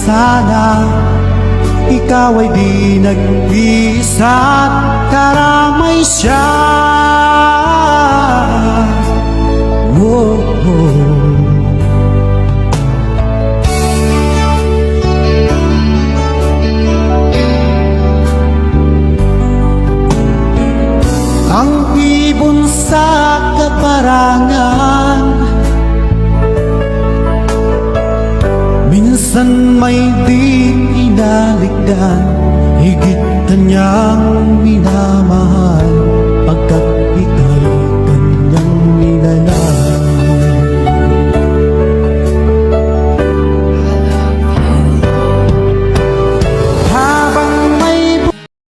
sana ikaw ay di nag-iisa't karamay siya. Oh, oh. Ang ibon sa kaparangan minsan may di inaligdan, higit na niyang minamahal.